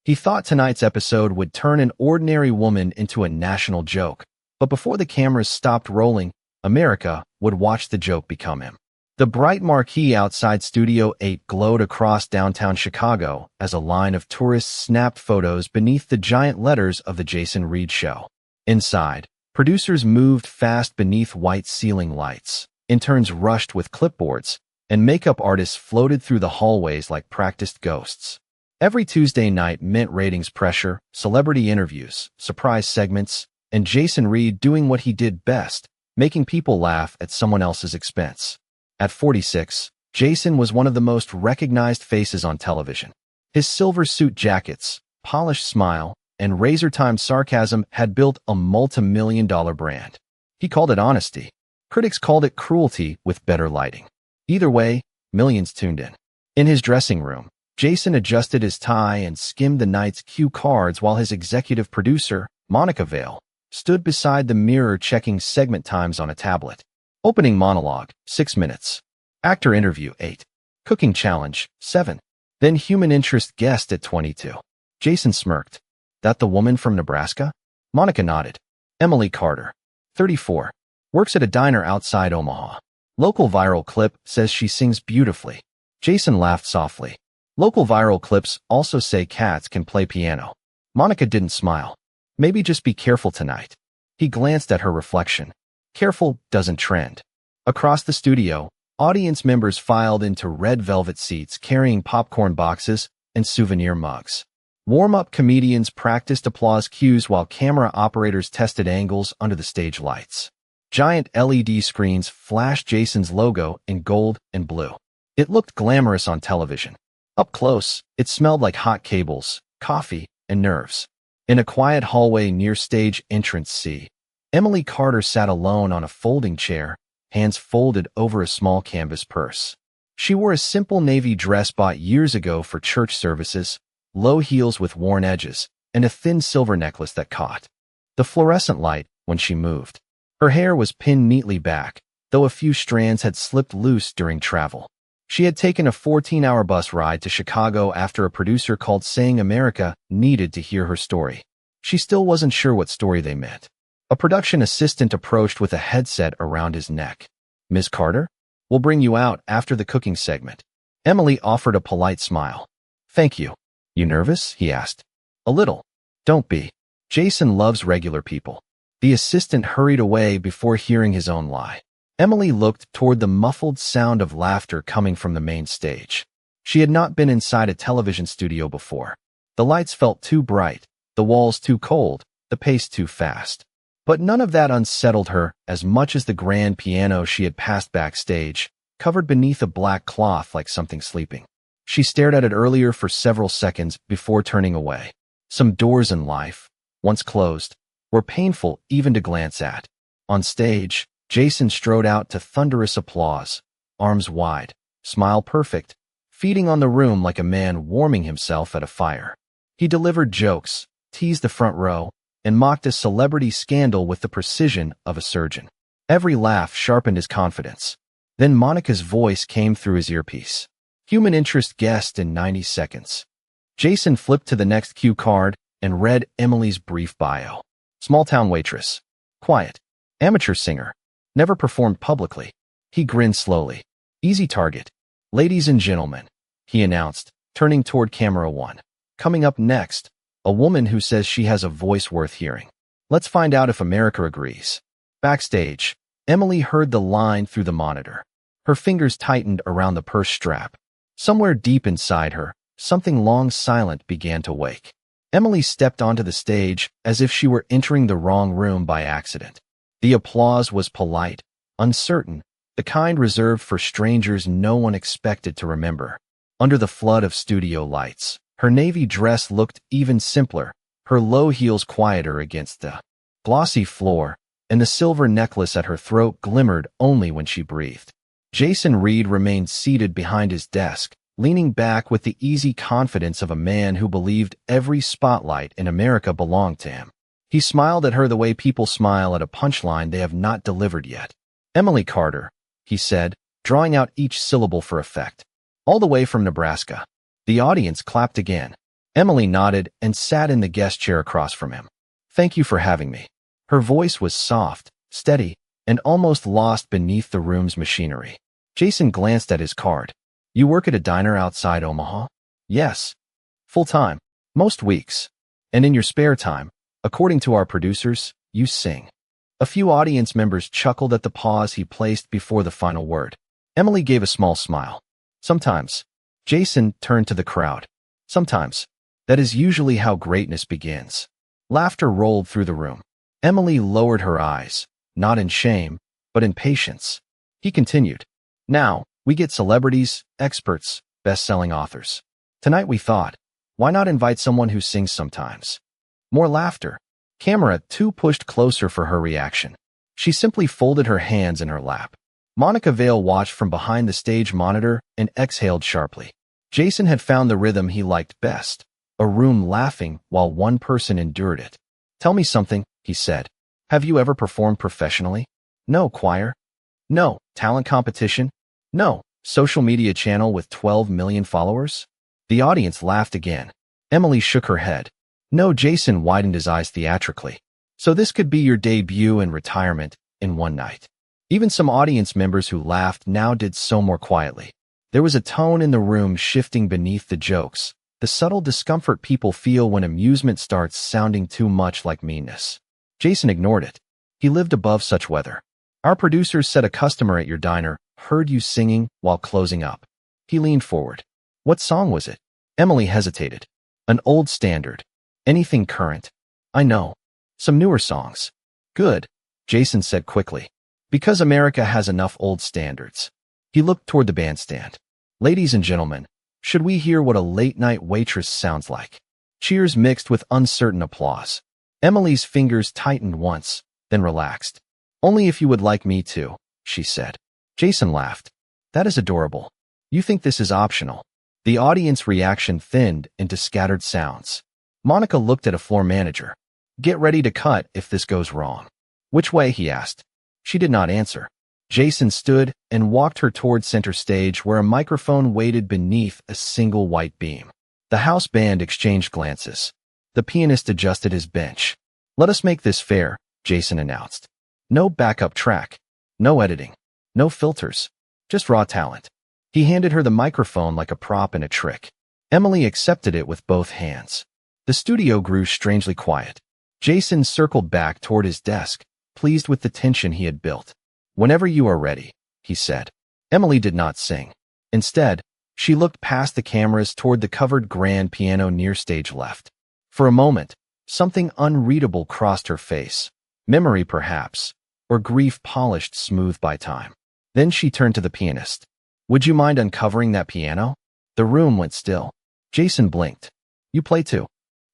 He thought tonight's episode would turn an ordinary woman into a national joke, but before the cameras stopped rolling, America would watch the joke become him. The bright marquee outside Studio 8 glowed across downtown Chicago as a line of tourists snapped photos beneath the giant letters of The Jason Reed Show. Inside, producers moved fast beneath white ceiling lights. Interns rushed with clipboards, and makeup artists floated through the hallways like practiced ghosts. Every Tuesday night meant ratings pressure, celebrity interviews, surprise segments, and Jason Reed doing what he did best, making people laugh at someone else's expense. At 46, Jason was one of the most recognized faces on television. His silver suit jackets, polished smile, and razor-timed sarcasm had built a multi-million-dollar brand. He called it honesty. Critics called it cruelty with better lighting. Either way, millions tuned in. In his dressing room, Jason adjusted his tie and skimmed the night's cue cards while his executive producer, Monica Vale, stood beside the mirror checking segment times on a tablet. Opening monologue, 6 minutes. Actor interview, 8. Cooking challenge, 7. Then human interest guest at 22. Jason smirked. That the woman from Nebraska? Monica nodded. Emily Carter, 34. Works at a diner outside Omaha. Local viral clip says she sings beautifully. Jason laughed softly. Local viral clips also say cats can play piano. Monica didn't smile. Maybe just be careful tonight. He glanced at her reflection. Careful doesn't trend. Across the studio, audience members filed into red velvet seats carrying popcorn boxes and souvenir mugs. Warm-up comedians practiced applause cues while camera operators tested angles under the stage lights. Giant LED screens flashed Jason's logo in gold and blue. It looked glamorous on television. Up close, it smelled like hot cables, coffee, and nerves. In a quiet hallway near stage entrance C, Emily Carter sat alone on a folding chair, hands folded over a small canvas purse. She wore a simple navy dress bought years ago for church services, low heels with worn edges, and a thin silver necklace that caught the fluorescent light when she moved. Her hair was pinned neatly back, though a few strands had slipped loose during travel. She had taken a 14-hour bus ride to Chicago after a producer called saying America needed to hear her story. She still wasn't sure what story they meant. A production assistant approached with a headset around his neck. Ms. Carter? We'll bring you out after the cooking segment. Emily offered a polite smile. Thank you. You nervous? He asked. A little. Don't be. Jason loves regular people. The assistant hurried away before hearing his own lie. Emily looked toward the muffled sound of laughter coming from the main stage. She had not been inside a television studio before. The lights felt too bright, the walls too cold, the pace too fast. But none of that unsettled her as much as the grand piano she had passed backstage, covered beneath a black cloth like something sleeping. She stared at it earlier for several seconds before turning away. Some doors in life, once closed, were painful even to glance at. On stage, Jason strode out to thunderous applause, arms wide, smile perfect, feeding on the room like a man warming himself at a fire. He delivered jokes, teased the front row, and mocked a celebrity scandal with the precision of a surgeon. Every laugh sharpened his confidence. Then Monica's voice came through his earpiece. Human interest guest in 90 seconds. Jason flipped to the next cue card and read Emily's brief bio. Small-town waitress. Quiet. Amateur singer. Never performed publicly. He grinned slowly. Easy target. Ladies and gentlemen, he announced, turning toward camera 1. Coming up next, a woman who says she has a voice worth hearing. Let's find out if America agrees. Backstage, Emily heard the line through the monitor. Her fingers tightened around the purse strap. Somewhere deep inside her, something long silent began to wake. Emily stepped onto the stage as if she were entering the wrong room by accident. The applause was polite, uncertain, the kind reserved for strangers no one expected to remember. Under the flood of studio lights, her navy dress looked even simpler, her low heels quieter against the glossy floor, and the silver necklace at her throat glimmered only when she breathed. Jason Reed remained seated behind his desk, leaning back with the easy confidence of a man who believed every spotlight in America belonged to him. He smiled at her the way people smile at a punchline they have not delivered yet. Emily Carter, he said, drawing out each syllable for effect. All the way from Nebraska. The audience clapped again. Emily nodded and sat in the guest chair across from him. Thank you for having me. Her voice was soft, steady, and almost lost beneath the room's machinery. Jason glanced at his card. You work at a diner outside Omaha? Yes. Full-time. Most weeks. And in your spare time, according to our producers, you sing. A few audience members chuckled at the pause he placed before the final word. Emily gave a small smile. Sometimes. Jason turned to the crowd. Sometimes. That is usually how greatness begins. Laughter rolled through the room. Emily lowered her eyes, not in shame, but in patience. He continued. Now, we get celebrities, experts, best-selling authors. Tonight we thought, why not invite someone who sings sometimes? More laughter. Camera 2 pushed closer for her reaction. She simply folded her hands in her lap. Monica Vale watched from behind the stage monitor and exhaled sharply. Jason had found the rhythm he liked best, a room laughing while one person endured it. Tell me something, he said. Have you ever performed professionally? No, choir. No, talent competition. No, social media channel with 12 million followers. The audience laughed again. Emily shook her head. No, Jason widened his eyes theatrically. So this could be your debut and retirement in one night. Even some audience members who laughed now did so more quietly. There was a tone in the room shifting beneath the jokes, the subtle discomfort people feel when amusement starts sounding too much like meanness. Jason ignored it. He lived above such weather. Our producers said a customer at your diner heard you singing while closing up. He leaned forward. What song was it? Emily hesitated. An old standard. Anything current? I know. Some newer songs. Good, Jason said quickly. Because America has enough old standards. He looked toward the bandstand. Ladies and gentlemen, should we hear what a late-night waitress sounds like? Cheers mixed with uncertain applause. Emily's fingers tightened once, then relaxed. Only if you would like me to, she said. Jason laughed. That is adorable. You think this is optional. The audience reaction thinned into scattered sounds. Monica looked at a floor manager. Get ready to cut if this goes wrong. Which way, he asked. She did not answer. Jason stood and walked her toward center stage where a microphone waited beneath a single white beam. The house band exchanged glances. The pianist adjusted his bench. Let us make this fair, Jason announced. No backup track. No editing. No filters. Just raw talent. He handed her the microphone like a prop in a trick. Emily accepted it with both hands. The studio grew strangely quiet. Jason circled back toward his desk, pleased with the tension he had built. Whenever you are ready, he said. Emily did not sing. Instead, she looked past the cameras toward the covered grand piano near stage left. For a moment, something unreadable crossed her face. Memory, perhaps, or grief polished smooth by time. Then she turned to the pianist. Would you mind uncovering that piano? The room went still. Jason blinked. You play too?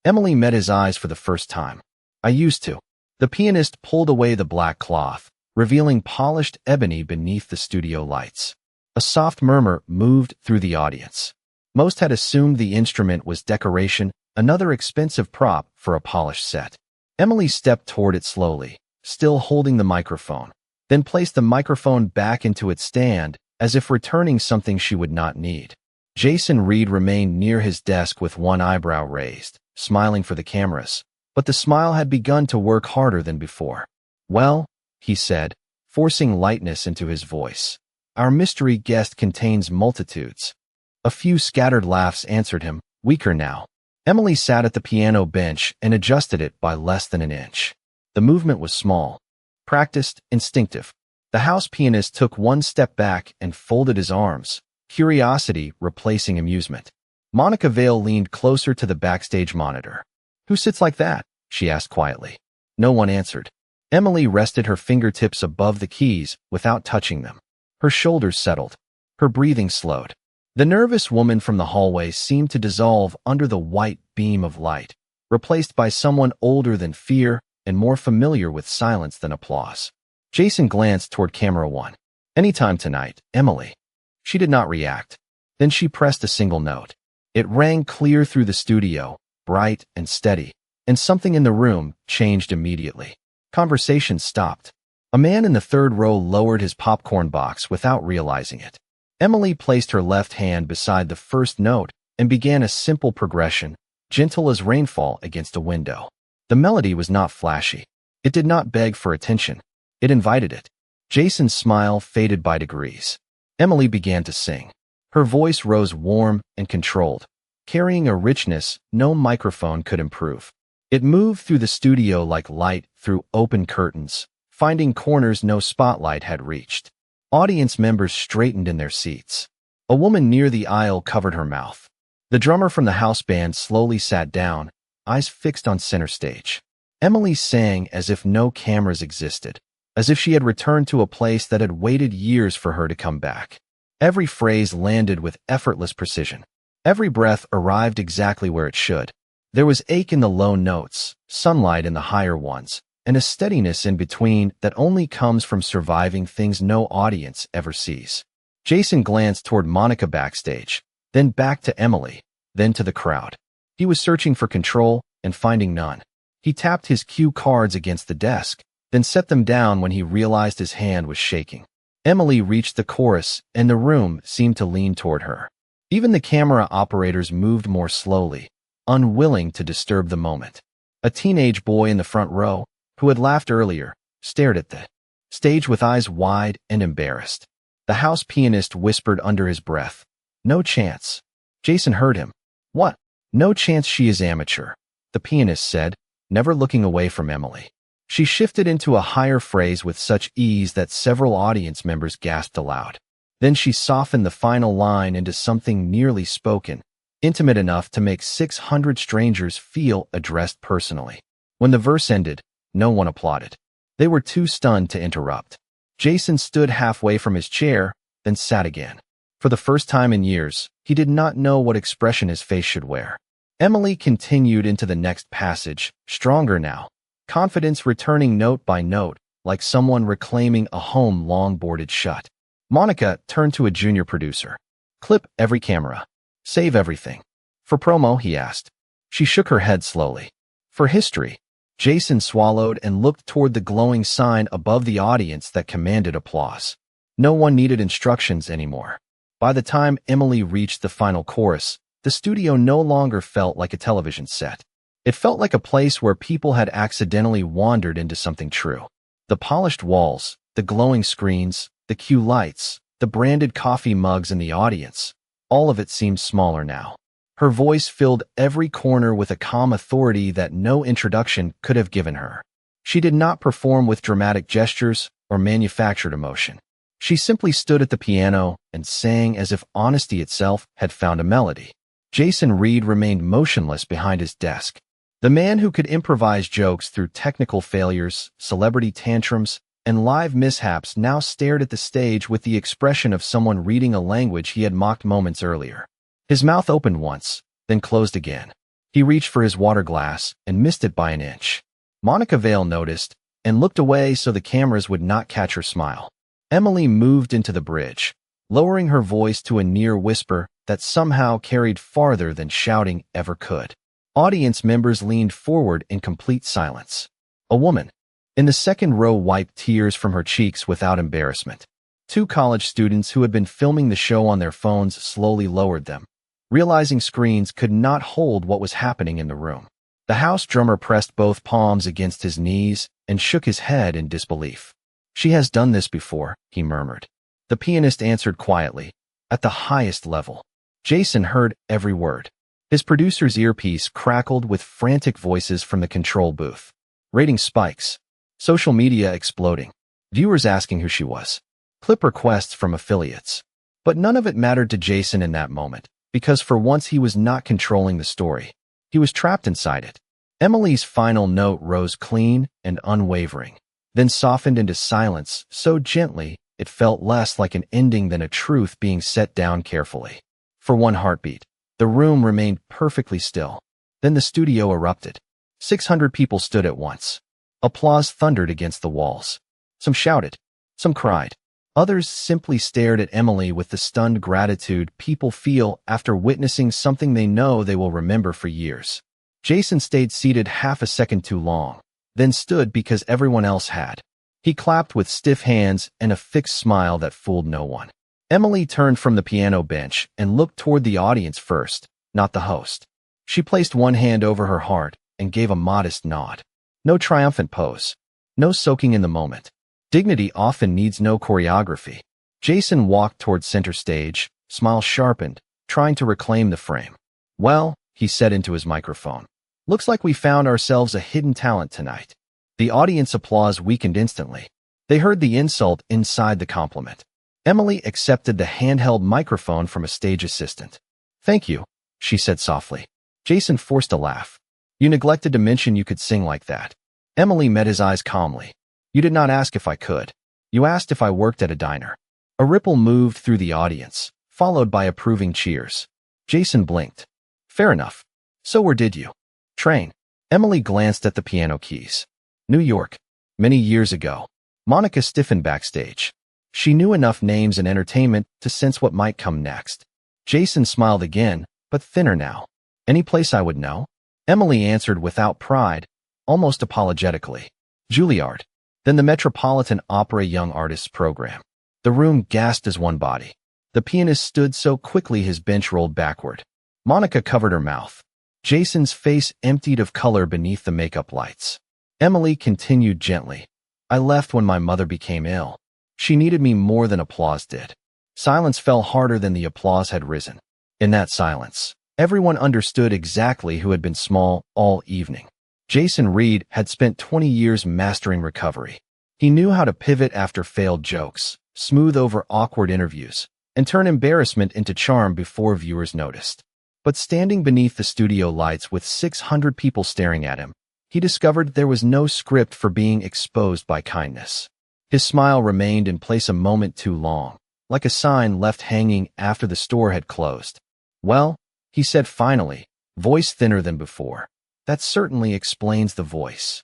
Emily met his eyes for the first time. I used to. The pianist pulled away the black cloth, revealing polished ebony beneath the studio lights. A soft murmur moved through the audience. Most had assumed the instrument was decoration, another expensive prop for a polished set. Emily stepped toward it slowly, still holding the microphone, then placed the microphone back into its stand as if returning something she would not need. Jason Reed remained near his desk with one eyebrow raised, smiling for the cameras, but the smile had begun to work harder than before. Well, he said, forcing lightness into his voice. Our mystery guest contains multitudes. A few scattered laughs answered him, weaker now. Emily sat at the piano bench and adjusted it by less than an inch. The movement was small, practiced, instinctive. The house pianist took one step back and folded his arms, curiosity replacing amusement. Monica Vale leaned closer to the backstage monitor. Who sits like that? She asked quietly. No one answered. Emily rested her fingertips above the keys without touching them. Her shoulders settled. Her breathing slowed. The nervous woman from the hallway seemed to dissolve under the white beam of light, replaced by someone older than fear and more familiar with silence than applause. Jason glanced toward camera 1. Anytime tonight, Emily. She did not react. Then she pressed a single note. It rang clear through the studio, bright and steady, and something in the room changed immediately. Conversation stopped. A man in the third row lowered his popcorn box without realizing it. Emily placed her left hand beside the first note and began a simple progression, gentle as rainfall against a window. The melody was not flashy. It did not beg for attention. It invited it. Jason's smile faded by degrees. Emily began to sing. Her voice rose warm and controlled, carrying a richness no microphone could improve. It moved through the studio like light through open curtains, finding corners no spotlight had reached. Audience members straightened in their seats. A woman near the aisle covered her mouth. The drummer from the house band slowly sat down, eyes fixed on center stage. Emily sang as if no cameras existed, as if she had returned to a place that had waited years for her to come back. Every phrase landed with effortless precision. Every breath arrived exactly where it should. There was ache in the low notes, sunlight in the higher ones, and a steadiness in between that only comes from surviving things no audience ever sees. Jason glanced toward Monica backstage, then back to Emily, then to the crowd. He was searching for control and finding none. He tapped his cue cards against the desk, then set them down when he realized his hand was shaking. Emily reached the chorus, and the room seemed to lean toward her. Even the camera operators moved more slowly, unwilling to disturb the moment. A teenage boy in the front row, who had laughed earlier, stared at the stage with eyes wide and embarrassed. The house pianist whispered under his breath, "No chance." Jason heard him. "What? No chance she is amateur," the pianist said, never looking away from Emily. She shifted into a higher phrase with such ease that several audience members gasped aloud. Then she softened the final line into something nearly spoken, intimate enough to make 600 strangers feel addressed personally. When the verse ended, no one applauded. They were too stunned to interrupt. Jason stood halfway from his chair, then sat again. For the first time in years, he did not know what expression his face should wear. Emily continued into the next passage, stronger now, confidence returning note by note, like someone reclaiming a home long boarded shut. Monica turned to a junior producer. "Clip every camera. Save everything." "For promo?" he asked. She shook her head slowly. "For history." Jason swallowed and looked toward the glowing sign above the audience that commanded applause. No one needed instructions anymore. By the time Emily reached the final chorus, the studio no longer felt like a television set. It felt like a place where people had accidentally wandered into something true. The polished walls, the glowing screens, the cue lights, the branded coffee mugs in the audience, all of it seemed smaller now. Her voice filled every corner with a calm authority that no introduction could have given her. She did not perform with dramatic gestures or manufactured emotion. She simply stood at the piano and sang as if honesty itself had found a melody. Jason Reed remained motionless behind his desk. The man who could improvise jokes through technical failures, celebrity tantrums, and live mishaps now stared at the stage with the expression of someone reading a language he had mocked moments earlier. His mouth opened once, then closed again. He reached for his water glass and missed it by an inch. Monica Vale noticed and looked away so the cameras would not catch her smile. Emily moved into the bridge, lowering her voice to a near whisper that somehow carried farther than shouting ever could. Audience members leaned forward in complete silence. A woman in the second row wiped tears from her cheeks without embarrassment. Two college students who had been filming the show on their phones slowly lowered them, realizing screens could not hold what was happening in the room. The house drummer pressed both palms against his knees and shook his head in disbelief. "She has done this before," he murmured. The pianist answered quietly, "At the highest level." Jason heard every word. His producer's earpiece crackled with frantic voices from the control booth. Rating spikes. Social media exploding. Viewers asking who she was. Clip requests from affiliates. But none of it mattered to Jason in that moment, because for once he was not controlling the story. He was trapped inside it. Emily's final note rose clean and unwavering, then softened into silence so gently it felt less like an ending than a truth being set down carefully. For one heartbeat, the room remained perfectly still. Then the studio erupted. 600 people stood at once. Applause thundered against the walls. Some shouted. Some cried. Others simply stared at Emily with the stunned gratitude people feel after witnessing something they know they will remember for years. Jason stayed seated half a second too long, then stood because everyone else had. He clapped with stiff hands and a fixed smile that fooled no one. Emily turned from the piano bench and looked toward the audience first, not the host. She placed one hand over her heart and gave a modest nod. No triumphant pose. No soaking in the moment. Dignity often needs no choreography. Jason walked toward center stage, smile sharpened, trying to reclaim the frame. Well, he said into his microphone. Looks like we found ourselves a hidden talent tonight. The audience applause weakened instantly. They heard the insult inside the compliment. Emily accepted the handheld microphone from a stage assistant. Thank you, she said softly. Jason forced a laugh. You neglected to mention you could sing like that. Emily met his eyes calmly. You did not ask if I could. You asked if I worked at a diner. A ripple moved through the audience, followed by approving cheers. Jason blinked. Fair enough. So where did you train? Emily glanced at the piano keys. New York. Many years ago. Monica stiffened backstage. She knew enough names in entertainment to sense what might come next. Jason smiled again, but thinner now. Any place I would know? Emily answered without pride, almost apologetically. Juilliard. Then the Metropolitan Opera Young Artists Program. The room gasped as one body. The pianist stood so quickly his bench rolled backward. Monica covered her mouth. Jason's face emptied of color beneath the makeup lights. Emily continued gently. I left when my mother became ill. She needed me more than applause did. Silence fell harder than the applause had risen. In that silence, everyone understood exactly who had been small all evening. Jason Reed had spent 20 years mastering recovery. He knew how to pivot after failed jokes, smooth over awkward interviews, and turn embarrassment into charm before viewers noticed. But standing beneath the studio lights with 600 people staring at him, he discovered there was no script for being exposed by kindness. His smile remained in place a moment too long, like a sign left hanging after the store had closed. Well, he said finally, voice thinner than before. That certainly explains the voice.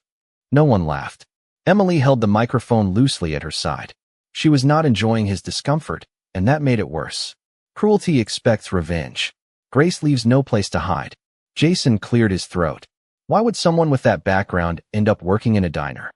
No one laughed. Emily held the microphone loosely at her side. She was not enjoying his discomfort, and that made it worse. Cruelty expects revenge. Grace leaves no place to hide. Jason cleared his throat. Why would someone with that background end up working in a diner?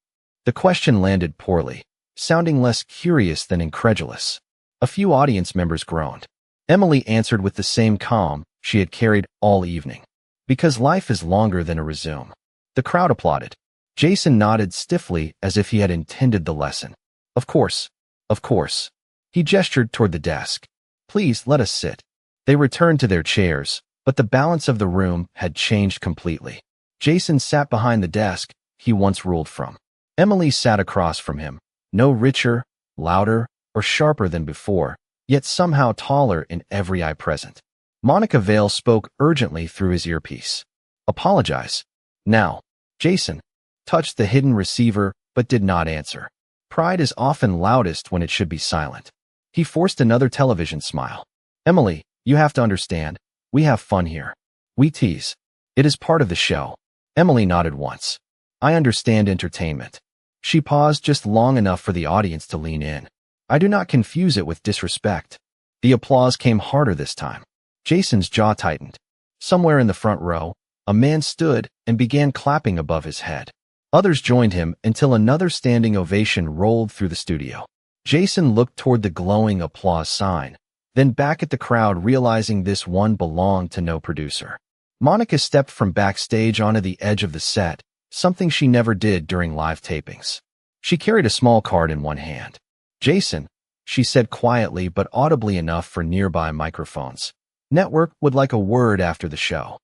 The question landed poorly, sounding less curious than incredulous. A few audience members groaned. Emily answered with the same calm she had carried all evening. Because life is longer than a resume. The crowd applauded. Jason nodded stiffly as if he had intended the lesson. Of course. Of course. He gestured toward the desk. Please let us sit. They returned to their chairs, but the balance of the room had changed completely. Jason sat behind the desk he once ruled from. Emily sat across from him, no richer, louder, or sharper than before, yet somehow taller in every eye present. Monica Vale spoke urgently through his earpiece. Apologize. Now. Jason touched the hidden receiver but did not answer. Pride is often loudest when it should be silent. He forced another television smile. Emily, you have to understand. We have fun here. We tease. It is part of the show. Emily nodded once. I understand entertainment. She paused just long enough for the audience to lean in. I do not confuse it with disrespect. The applause came harder this time. Jason's jaw tightened. Somewhere in the front row, a man stood and began clapping above his head. Others joined him until another standing ovation rolled through the studio. Jason looked toward the glowing applause sign, then back at the crowd, realizing this one belonged to no producer. Monica stepped from backstage onto the edge of the set, something she never did during live tapings. She carried a small card in one hand. Jason, she said quietly but audibly enough for nearby microphones. Network would like a word after the show.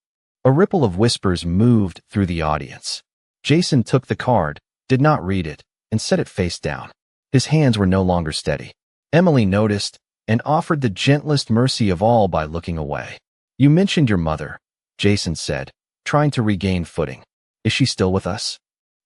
A ripple of whispers moved through the audience. Jason took the card, did not read it, and set it face down. His hands were no longer steady. Emily noticed and offered the gentlest mercy of all by looking away. You mentioned your mother, Jason said, trying to regain footing. Is she still with us?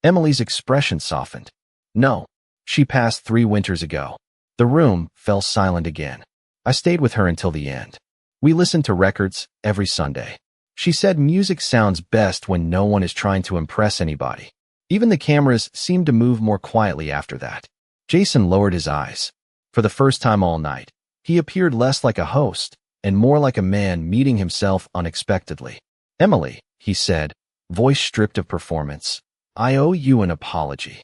Emily's expression softened. No. She passed 3 winters ago. The room fell silent again. I stayed with her until the end. We listened to records every Sunday. She said music sounds best when no one is trying to impress anybody. Even the cameras seemed to move more quietly after that. Jason lowered his eyes. For the first time all night, he appeared less like a host and more like a man meeting himself unexpectedly. Emily, he said, voice stripped of performance, I owe you an apology.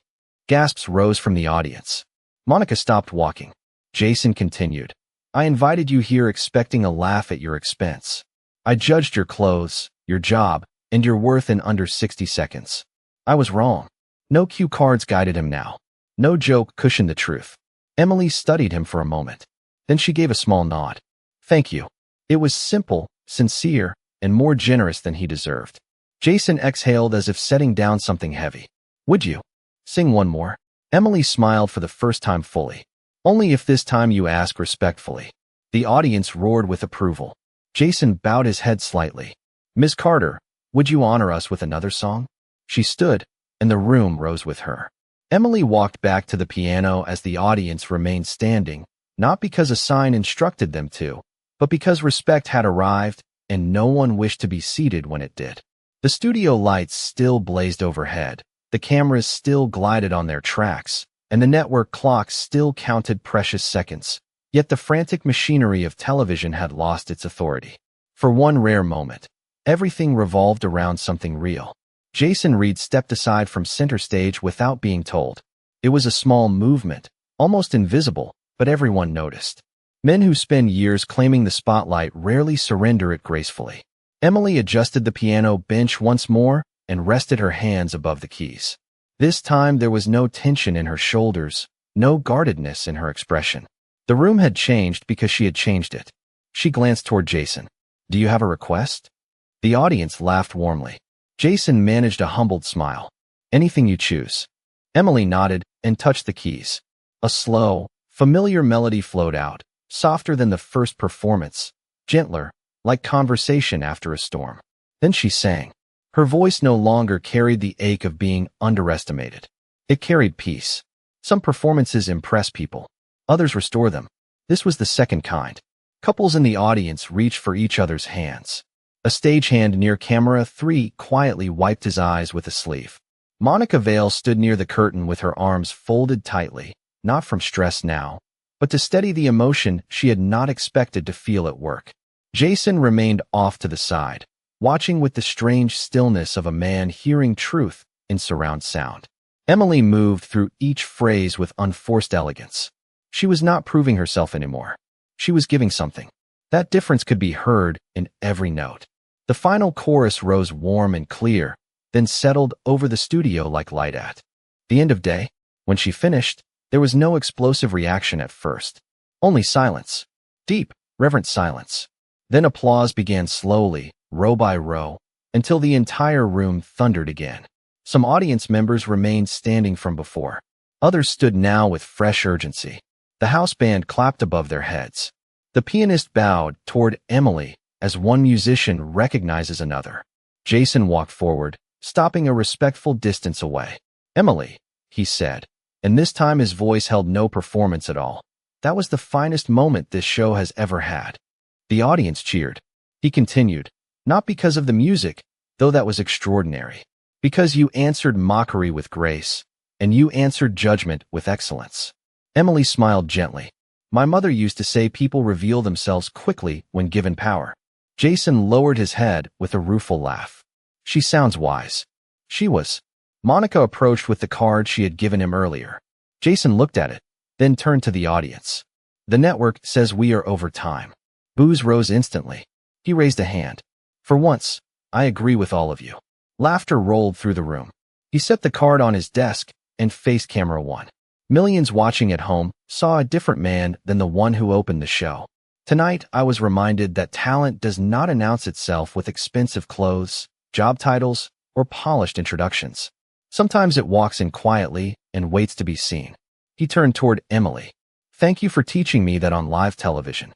Gasps rose from the audience. Monica stopped walking. Jason continued. I invited you here expecting a laugh at your expense. I judged your clothes, your job, and your worth in under 60 seconds. I was wrong. No cue cards guided him now. No joke cushioned the truth. Emily studied him for a moment. Then she gave a small nod. Thank you. It was simple, sincere, and more generous than he deserved. Jason exhaled as if setting down something heavy. Would you sing one more? Emily smiled for the first time fully. Only if this time you ask respectfully. The audience roared with approval. Jason bowed his head slightly. Miss Carter, would you honor us with another song? She stood, and the room rose with her. Emily walked back to the piano as the audience remained standing, not because a sign instructed them to, but because respect had arrived, and no one wished to be seated when it did. The studio lights still blazed overhead, the cameras still glided on their tracks, and the network clocks still counted precious seconds. Yet the frantic machinery of television had lost its authority. For one rare moment, everything revolved around something real. Jason Reed stepped aside from center stage without being told. It was a small movement, almost invisible, but everyone noticed. Men who spend years claiming the spotlight rarely surrender it gracefully. Emily adjusted the piano bench once more and rested her hands above the keys. This time there was no tension in her shoulders, no guardedness in her expression. The room had changed because she had changed it. She glanced toward Jason. Do you have a request? The audience laughed warmly. Jason managed a humbled smile. Anything you choose. Emily nodded and touched the keys. A slow, familiar melody flowed out, softer than the first performance, gentler, like conversation after a storm. Then she sang. Her voice no longer carried the ache of being underestimated. It carried peace. Some performances impress people. Others restore them. This was the second kind. Couples in the audience reached for each other's hands. A stagehand near camera 3 quietly wiped his eyes with a sleeve. Monica Vale stood near the curtain with her arms folded tightly, not from stress now, but to steady the emotion she had not expected to feel at work. Jason remained off to the side, watching with the strange stillness of a man hearing truth in surround sound. Emily moved through each phrase with unforced elegance. She was not proving herself anymore. She was giving something. That difference could be heard in every note. The final chorus rose warm and clear, then settled over the studio like light at the end of day. When she finished, there was no explosive reaction at first. Only silence. Deep, reverent silence. Then applause began slowly, row by row, until the entire room thundered again. Some audience members remained standing from before. Others stood now with fresh urgency. The house band clapped above their heads. The pianist bowed toward Emily as one musician recognizes another. Jason walked forward, stopping a respectful distance away. Emily, he said, and this time his voice held no performance at all. That was the finest moment this show has ever had. The audience cheered. He continued, not because of the music, though that was extraordinary, because you answered mockery with grace, and you answered judgment with excellence. Emily smiled gently. My mother used to say people reveal themselves quickly when given power. Jason lowered his head with a rueful laugh. She sounds wise. She was. Monica approached with the card she had given him earlier. Jason looked at it, then turned to the audience. The network says we are over time. Boos rose instantly. He raised a hand. For once, I agree with all of you. Laughter rolled through the room. He set the card on his desk and faced camera 1. Millions watching at home saw a different man than the one who opened the show. Tonight, I was reminded that talent does not announce itself with expensive clothes, job titles, or polished introductions. Sometimes it walks in quietly and waits to be seen. He turned toward Emily. Thank you for teaching me that on live television.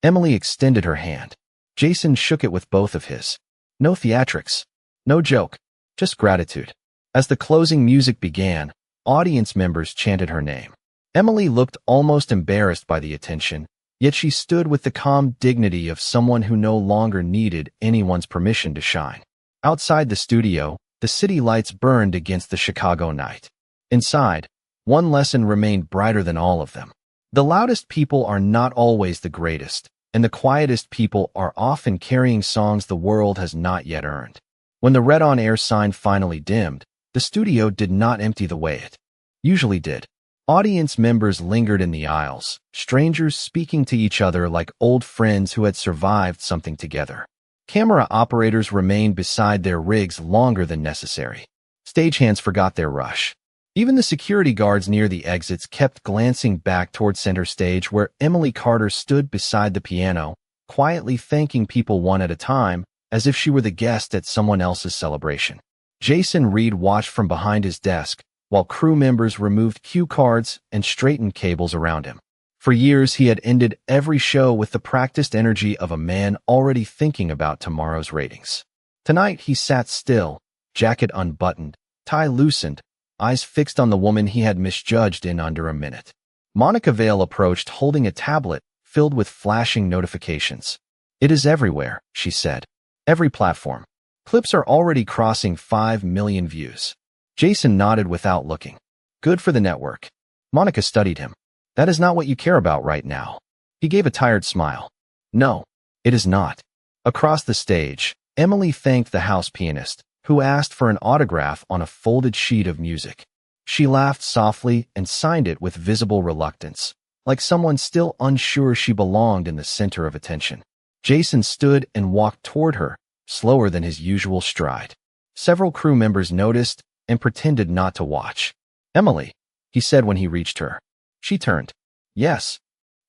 Emily extended her hand. Jason shook it with both of his. No theatrics. No joke. Just gratitude. As the closing music began, audience members chanted her name. Emily looked almost embarrassed by the attention, yet she stood with the calm dignity of someone who no longer needed anyone's permission to shine. Outside the studio, the city lights burned against the Chicago night. Inside, one lesson remained brighter than all of them. The loudest people are not always the greatest, and the quietest people are often carrying songs the world has not yet earned. When the red on-air sign finally dimmed, the studio did not empty the way it usually did. Audience members lingered in the aisles, strangers speaking to each other like old friends who had survived something together. Camera operators remained beside their rigs longer than necessary. Stagehands forgot their rush. Even the security guards near the exits kept glancing back toward center stage where Emily Carter stood beside the piano, quietly thanking people one at a time, as if she were the guest at someone else's celebration. Jason Reed watched from behind his desk, while crew members removed cue cards and straightened cables around him. For years, he had ended every show with the practiced energy of a man already thinking about tomorrow's ratings. Tonight, he sat still, jacket unbuttoned, tie loosened, eyes fixed on the woman he had misjudged in under a minute. Monica Vale approached holding a tablet filled with flashing notifications. "It is everywhere," she said. "Every platform. Clips are already crossing 5 million views." Jason nodded without looking. "Good for the network." Monica studied him. "That is not what you care about right now." He gave a tired smile. "No, it is not." Across the stage, Emily thanked the house pianist, who asked for an autograph on a folded sheet of music. She laughed softly and signed it with visible reluctance, like someone still unsure she belonged in the center of attention. Jason stood and walked toward her, slower than his usual stride. Several crew members noticed and pretended not to watch. "Emily," he said when he reached her. She turned. "Yes.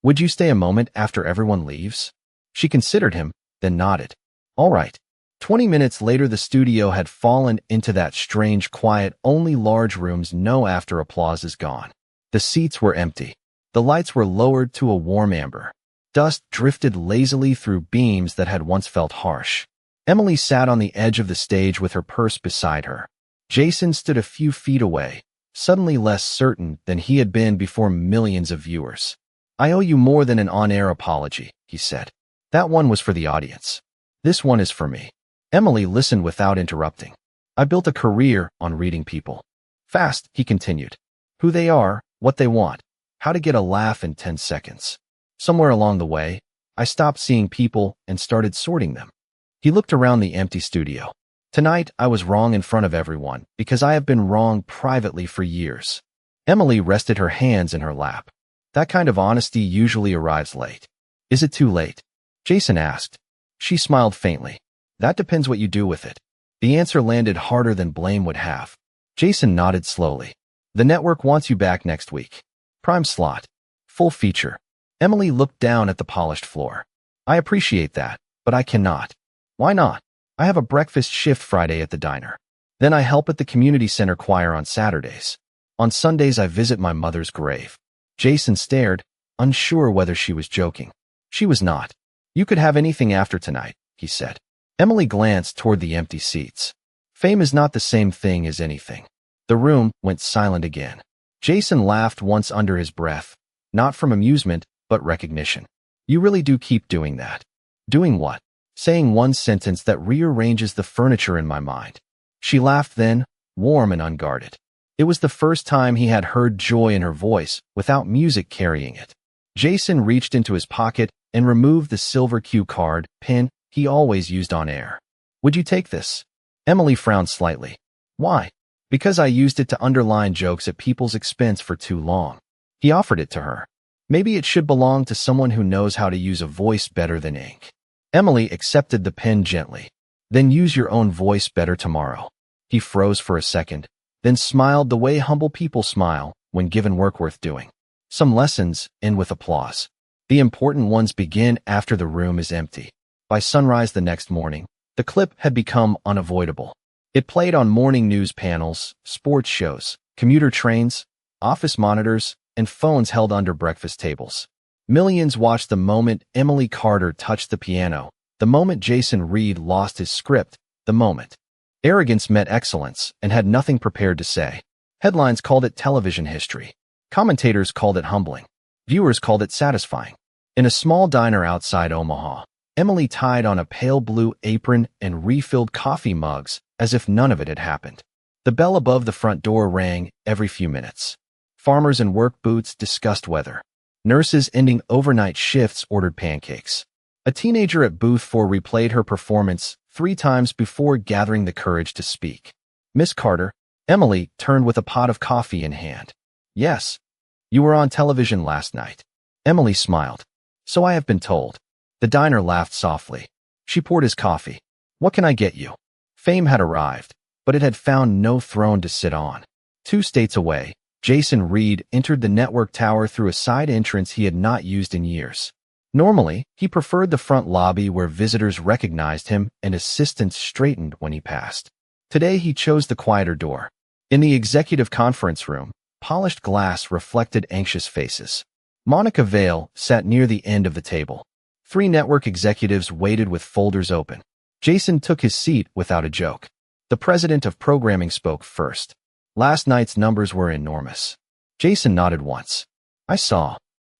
Would you stay a moment after everyone leaves?" She considered him, then nodded. "All right." 20 minutes later, the studio had fallen into that strange quiet only large rooms know after applause is gone. The seats were empty. The lights were lowered to a warm amber. Dust drifted lazily through beams that had once felt harsh. Emily sat on the edge of the stage with her purse beside her. Jason stood a few feet away, suddenly less certain than he had been before millions of viewers. "I owe you more than an on-air apology," he said. "That one was for the audience. This one is for me." Emily listened without interrupting. "I built a career on reading people. Fast," he continued. "Who they are, what they want, how to get a laugh in 10 seconds. Somewhere along the way, I stopped seeing people and started sorting them." He looked around the empty studio. "Tonight, I was wrong in front of everyone because I have been wrong privately for years." Emily rested her hands in her lap. "That kind of honesty usually arrives late." "Is it too late?" Jason asked. She smiled faintly. "That depends what you do with it." The answer landed harder than blame would have. Jason nodded slowly. "The network wants you back next week. Prime slot. Full feature." Emily looked down at the polished floor. "I appreciate that, but I cannot." "Why not?" "I have a breakfast shift Friday at the diner. Then I help at the community center choir on Saturdays. On Sundays I visit my mother's grave." Jason stared, unsure whether she was joking. She was not. "You could have anything after tonight," he said. Emily glanced toward the empty seats. "Fame is not the same thing as anything." The room went silent again. Jason laughed once under his breath, not from amusement, but recognition. "You really do keep doing that." "Doing what?" "Saying one sentence that rearranges the furniture in my mind." She laughed then, warm and unguarded. It was the first time he had heard joy in her voice without music carrying it. Jason reached into his pocket and removed the silver cue card pin he always used on air. "Would you take this?" Emily frowned slightly. "Why?" "Because I used it to underline jokes at people's expense for too long." He offered it to her. "Maybe it should belong to someone who knows how to use a voice better than ink." Emily accepted the pen gently. "Then use your own voice better tomorrow." He froze for a second, then smiled the way humble people smile when given work worth doing. Some lessons end with applause. The important ones begin after the room is empty. By sunrise the next morning, the clip had become unavoidable. It played on morning news panels, sports shows, commuter trains, office monitors, and phones held under breakfast tables. Millions watched the moment Emily Carter touched the piano, the moment Jason Reed lost his script, the moment arrogance met excellence and had nothing prepared to say. Headlines called it television history. Commentators called it humbling. Viewers called it satisfying. In a small diner outside Omaha, Emily tied on a pale blue apron and refilled coffee mugs as if none of it had happened. The bell above the front door rang every few minutes. Farmers in work boots discussed weather. Nurses ending overnight shifts ordered pancakes. A teenager at booth 4 replayed her performance 3 times before gathering the courage to speak. "Miss Carter," Emily turned with a pot of coffee in hand. "Yes. You were on television last night." Emily smiled. "So I have been told." The diner laughed softly. She poured his coffee. What can I get you? Fame had arrived, but it had found no throne to sit on. 2 states away, Jason Reed entered the network tower through a side entrance he had not used in years. Normally, he preferred the front lobby where visitors recognized him and assistants straightened when he passed. Today, he chose the quieter door. In the executive conference room, polished glass reflected anxious faces. Monica Vale sat near the end of the table. 3 network executives waited with folders open. Jason took his seat without a joke. The president of programming spoke first. Last night's numbers were enormous. Jason nodded once. I saw.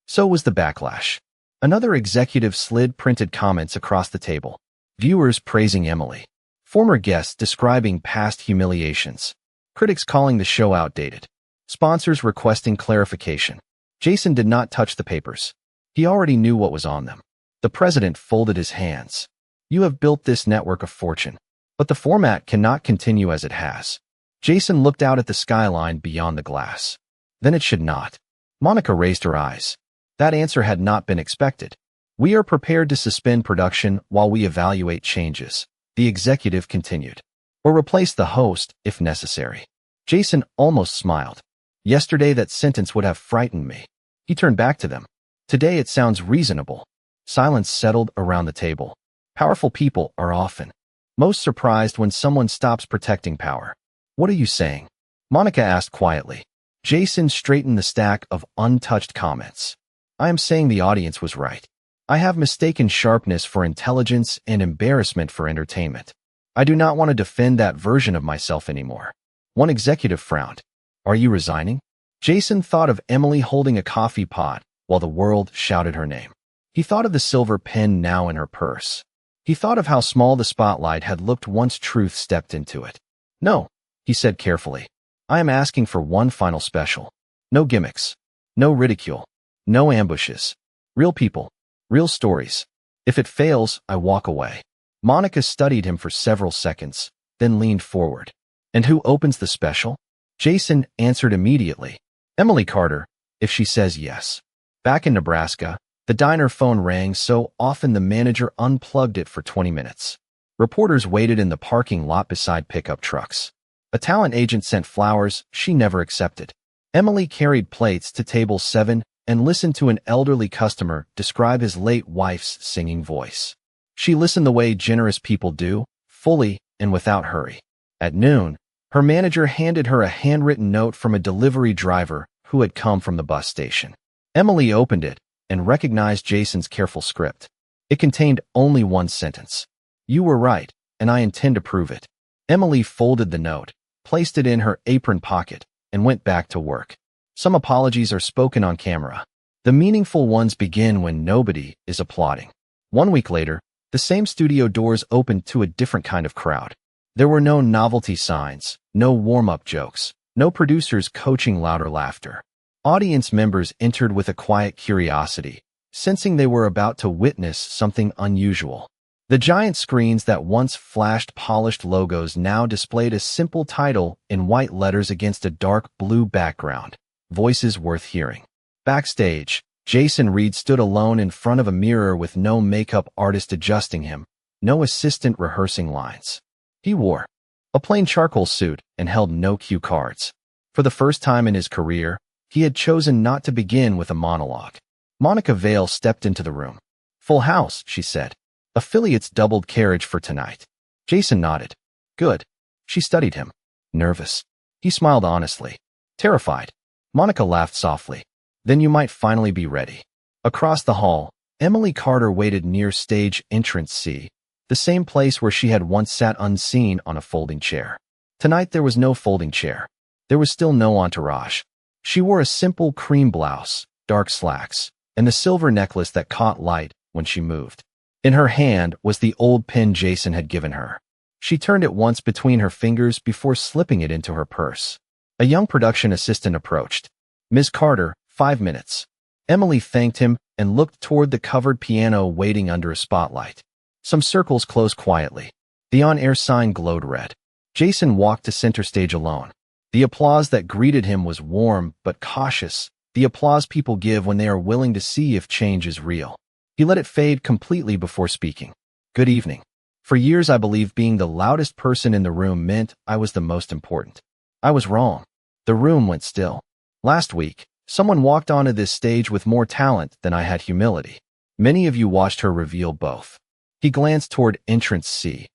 So was the backlash. Another executive slid printed comments across the table. Viewers praising Emily. Former guests describing past humiliations. Critics calling the show outdated. Sponsors requesting clarification. Jason did not touch the papers. He already knew what was on them. The president folded his hands. You have built this network of fortune, but the format cannot continue as it has. Jason looked out at the skyline beyond the glass. Then it should not. Monica raised her eyes. That answer had not been expected. We are prepared to suspend production while we evaluate changes, the executive continued. Or replace the host if necessary. Jason almost smiled. Yesterday that sentence would have frightened me. He turned back to them. Today it sounds reasonable. Silence settled around the table. Powerful people are often most surprised when someone stops protecting power. What are you saying? Monica asked quietly. Jason straightened the stack of untouched comments. I am saying the audience was right. I have mistaken sharpness for intelligence and embarrassment for entertainment. I do not want to defend that version of myself anymore. One executive frowned. Are you resigning? Jason thought of Emily holding a coffee pot while the world shouted her name. He thought of the silver pen now in her purse. He thought of how small the spotlight had looked once truth stepped into it. No, he said carefully. I am asking for one final special. No gimmicks. No ridicule. No ambushes. Real people. Real stories. If it fails, I walk away. Monica studied him for several seconds, then leaned forward. And who opens the special? Jason answered immediately. Emily Carter, if she says yes. Back in Nebraska, the diner phone rang so often the manager unplugged it for 20 minutes. Reporters waited in the parking lot beside pickup trucks. A talent agent sent flowers she never accepted. Emily carried plates to table 7 and listened to an elderly customer describe his late wife's singing voice. She listened the way generous people do, fully and without hurry. At noon, her manager handed her a handwritten note from a delivery driver who had come from the bus station. Emily opened it and recognized Jason's careful script. It contained only one sentence. You were right, and I intend to prove it. Emily folded the note, placed it in her apron pocket, and went back to work. Some apologies are spoken on camera. The meaningful ones begin when nobody is applauding. 1 week later, the same studio doors opened to a different kind of crowd. There were no novelty signs, no warm-up jokes, no producers coaching louder laughter. Audience members entered with a quiet curiosity, sensing they were about to witness something unusual. The giant screens that once flashed polished logos now displayed a simple title in white letters against a dark blue background. Voices worth hearing. Backstage, Jason Reed stood alone in front of a mirror with no makeup artist adjusting him, no assistant rehearsing lines. He wore a plain charcoal suit and held no cue cards. For the first time in his career, he had chosen not to begin with a monologue. Monica Vale stepped into the room. Full house, she said. Affiliates doubled carriage for tonight. Jason nodded. Good. She studied him. Nervous. He smiled honestly. Terrified. Monica laughed softly. Then you might finally be ready. Across the hall, Emily Carter waited near stage entrance C, the same place where she had once sat unseen on a folding chair. Tonight there was no folding chair. There was still no entourage. She wore a simple cream blouse, dark slacks, and the silver necklace that caught light when she moved. In her hand was the old pin Jason had given her. She turned it once between her fingers before slipping it into her purse. A young production assistant approached. Ms. Carter, 5 minutes. Emily thanked him and looked toward the covered piano waiting under a spotlight. Some circles closed quietly. The on-air sign glowed red. Jason walked to center stage alone. The applause that greeted him was warm but cautious, the applause people give when they are willing to see if change is real. He let it fade completely before speaking. Good evening. For years I believed being the loudest person in the room meant I was the most important. I was wrong. The room went still. Last week, someone walked onto this stage with more talent than I had humility. Many of you watched her reveal both. He glanced toward entrance C.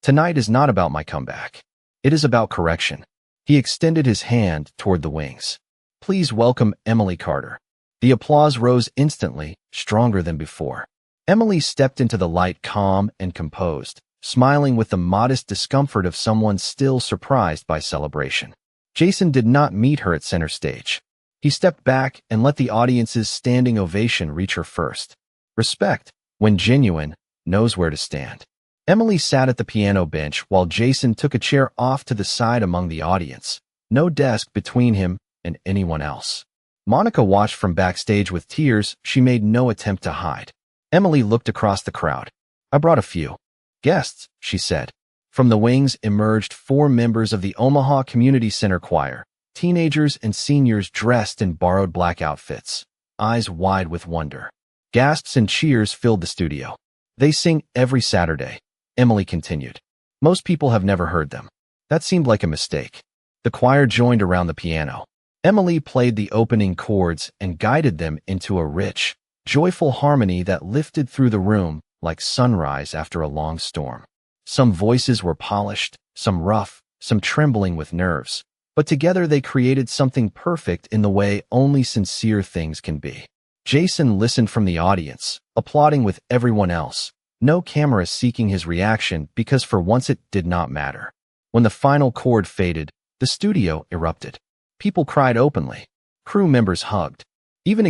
Tonight is not about my comeback. It is about correction. He extended his hand toward the wings. Please welcome Emily Carter. The applause rose instantly, stronger than before. Emily stepped into the light calm and composed, smiling with the modest discomfort of someone still surprised by celebration. Jason did not meet her at center stage. He stepped back and let the audience's standing ovation reach her first. Respect, when genuine, knows where to stand. Emily sat at the piano bench while Jason took a chair off to the side among the audience. No desk between him and anyone else. Monica watched from backstage with tears she made no attempt to hide. Emily looked across the crowd. I brought a few guests, she said. From the wings emerged 4 members of the Omaha Community Center Choir, teenagers and seniors dressed in borrowed black outfits, eyes wide with wonder. Gasps and cheers filled the studio. They sing every Saturday, Emily continued. Most people have never heard them. That seemed like a mistake. The choir joined around the piano. Emily played the opening chords and guided them into a rich, joyful harmony that lifted through the room like sunrise after a long storm. Some voices were polished, some rough, some trembling with nerves, but together they created something perfect in the way only sincere things can be. Jason listened from the audience, applauding with everyone else, no camera seeking his reaction because for once it did not matter. When the final chord faded, the studio erupted. People cried openly. Crew members hugged. Even